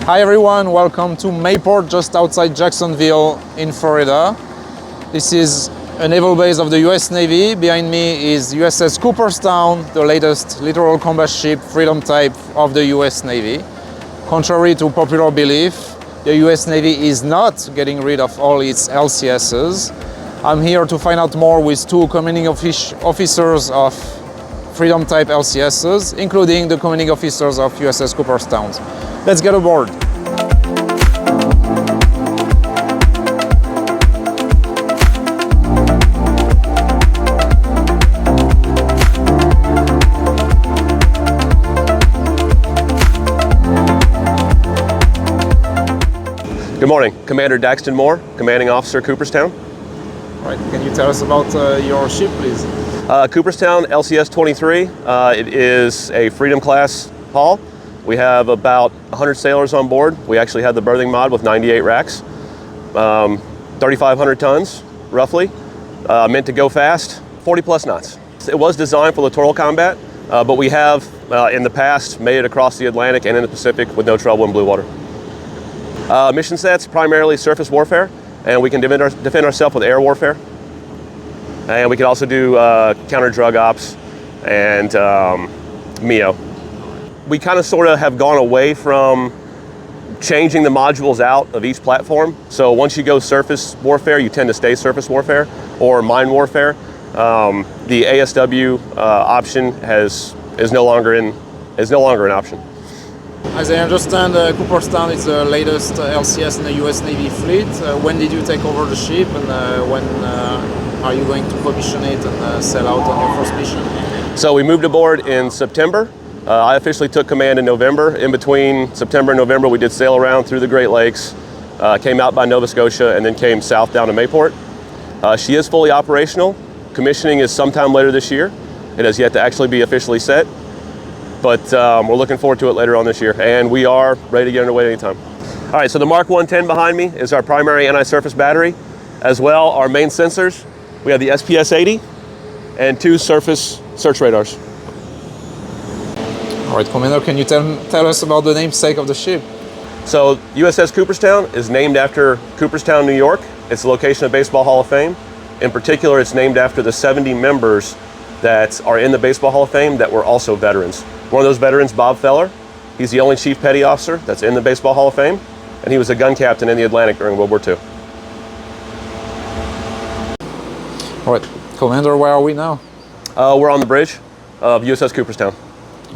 Hi everyone, welcome to Mayport, just outside Jacksonville in Florida. This is a naval base of the US Navy. Behind me is USS Cooperstown, the latest littoral combat ship, freedom type of the US Navy. Contrary to popular belief, the US Navy is not getting rid of all its LCSs. I'm here to find out more with two commanding officers of freedom type LCSs, including the commanding officers of USS Cooperstown. Let's get aboard. Good morning, Commander Daxton Moore, Commanding Officer Cooperstown. All right, can you tell us about your ship, please? Cooperstown LCS 23. It is a Freedom class hull. We have about 100 sailors on board. We actually had the berthing mod with 98 racks, 3,500 tons roughly, meant to go fast, 40 plus knots. It was designed for littoral combat, but we have in the past made it across the Atlantic and in the Pacific with no trouble in blue water. Mission sets, primarily surface warfare, and we can defend ourselves with air warfare. And we can also do counter drug ops and MEO. We kind of sort of have gone away from changing the modules out of each platform. So once you go surface warfare, you tend to stay surface warfare or mine warfare. The ASW option is no longer an option. As I understand, Cooperstown is the latest LCS in the US Navy fleet. When did you take over the ship, and when are you going to commission it and sail out on your first mission? So we moved aboard in September. I officially took command in November. In between September and November, we did sail around through the Great Lakes, came out by Nova Scotia, and then came south down to Mayport. She is fully operational. Commissioning is sometime later this year. It has yet to actually be officially set, but we're looking forward to it later on this year, and we are ready to get underway anytime. All right, so the Mark 110 behind me is our primary anti-surface battery, as well our main sensors. We have the SPS-80 and 2 surface search radars. All right, Commander, can you tell us about the namesake of the ship? So USS Cooperstown is named after Cooperstown, New York. It's the location of Baseball Hall of Fame. In particular, it's named after the 70 members that are in the Baseball Hall of Fame that were also veterans. One of those veterans, Bob Feller, he's the only Chief Petty Officer that's in the Baseball Hall of Fame, and he was a gun captain in the Atlantic during World War II. All right, Commander, where are we now? We're on the bridge of USS Cooperstown.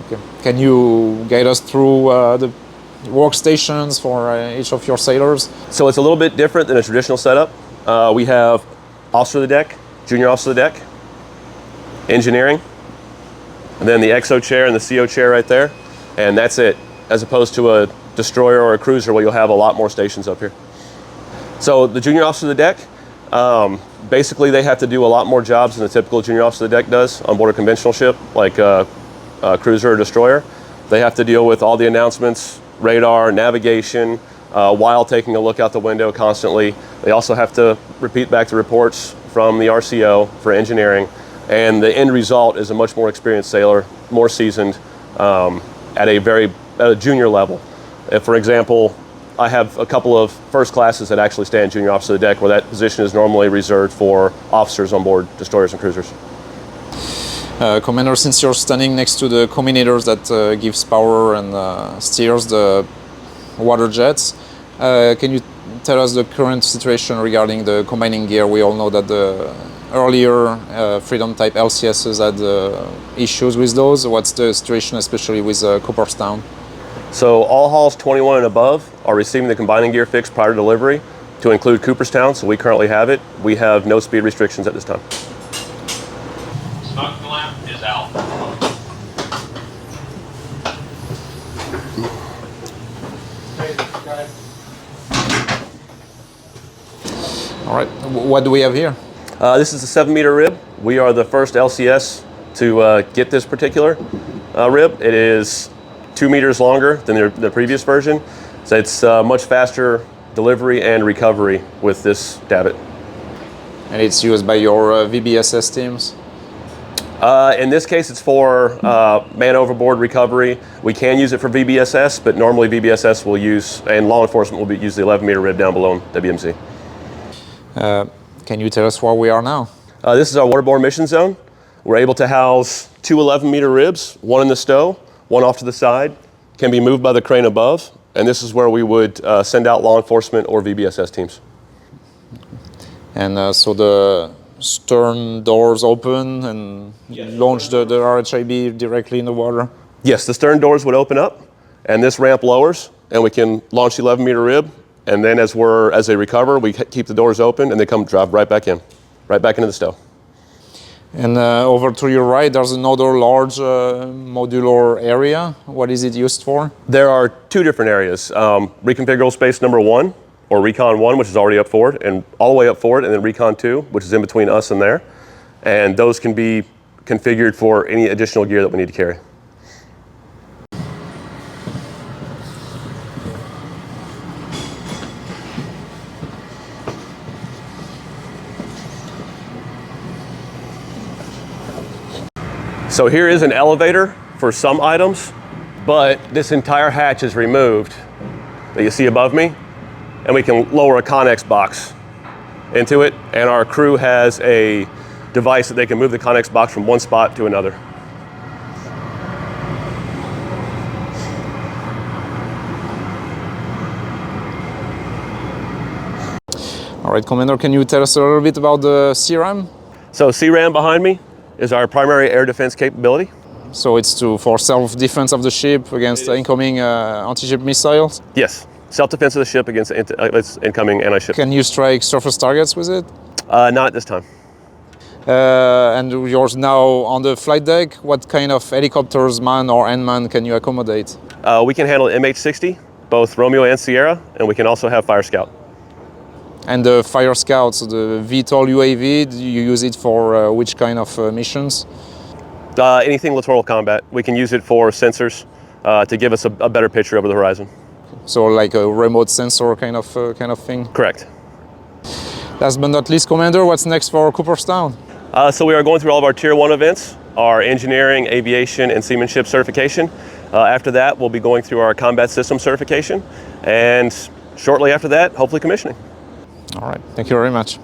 Okay. Can you guide us through the workstations for each of your sailors? So it's a little bit different than a traditional setup. We have officer of the deck, junior officer of the deck, engineering, and then the XO chair and the CO chair right there, and that's it, as opposed to a destroyer or a cruiser where you'll have a lot more stations up here. So the junior officer of the deck, basically they have to do a lot more jobs than the typical junior officer of the deck does on board a conventional ship like a cruiser or destroyer. They have to deal with all the announcements, radar, navigation, while taking a look out the window constantly. They also have to repeat back the reports from the RCO for engineering, and the end result is a much more experienced sailor, more seasoned, at a junior level. If, for example, I have a couple of first classes that actually stand junior officer of the deck, where that position is normally reserved for officers on board destroyers and cruisers. Commander, since you're standing next to the combinators that gives power and steers the water jets, can you tell us the current situation regarding the combining gear? We all know that the earlier Freedom type LCSs had issues with those. What's the situation, especially with Cooperstown? So all hulls 21 and above are receiving the combining gear fix prior to delivery, to include Cooperstown, so we currently have it. We have no speed restrictions at this time. Smoke lamp is out. All right, what do we have here? This is a 7-meter rib. We are the first LCS to get this particular rib. It is 2 meters longer than the previous version, so it's much faster delivery and recovery with this davit. And it's used by your VBSS teams? In this case, it's for man overboard recovery. We can use it for VBSS, but normally VBSS will use, and law enforcement will use the 11-meter rib down below WMZ. Can you tell us where we are now? This is our waterborne mission zone. We're able to house two 11-meter ribs, one in the stow, one off to the side, can be moved by the crane above, and this is where we would send out law enforcement or VBSS teams. And so the stern doors open and launch the RHIB directly in the water? Yes, the stern doors would open up, and this ramp lowers, and we can launch the 11-meter rib, and then as they recover, we keep the doors open, and they come drive right back in, right back into the stow. And over to your right, there's another large modular area. What is it used for? There are two different areas. Reconfigurable space number 1, or Recon 1, which is already up forward, and all the way up forward, and then Recon 2, which is in between us and there. And those can be configured for any additional gear that we need to carry. So here is an elevator for some items, but this entire hatch is removed that you see above me, and we can lower a Connex box into it, and our crew has a device that they can move the Connex box from one spot to another. All right, Commander, can you tell us a little bit about the CRAM? So CRAM behind me is our primary air defense capability. So it's for self-defense of the ship against incoming anti-ship missiles? Yes, self-defense of the ship against incoming anti-ship. Can you strike surface targets with it? Not at this time. And you're now on the flight deck. What kind of helicopters, man or unmanned, can you accommodate? We can handle MH-60, both Romeo and Sierra, and we can also have Fire Scout. And the Fire Scout, so the VTOL UAV, do you use it for which kind of missions? Anything littoral combat. We can use it for sensors to give us a better picture over the horizon. So like a remote sensor kind of thing? Correct. Last but not least, Commander, what's next for Cooperstown? So we are going through all of our Tier 1 events, our engineering, aviation, and seamanship certification. After that, we'll be going through our combat system certification, and shortly after that, hopefully commissioning. All right, thank you very much.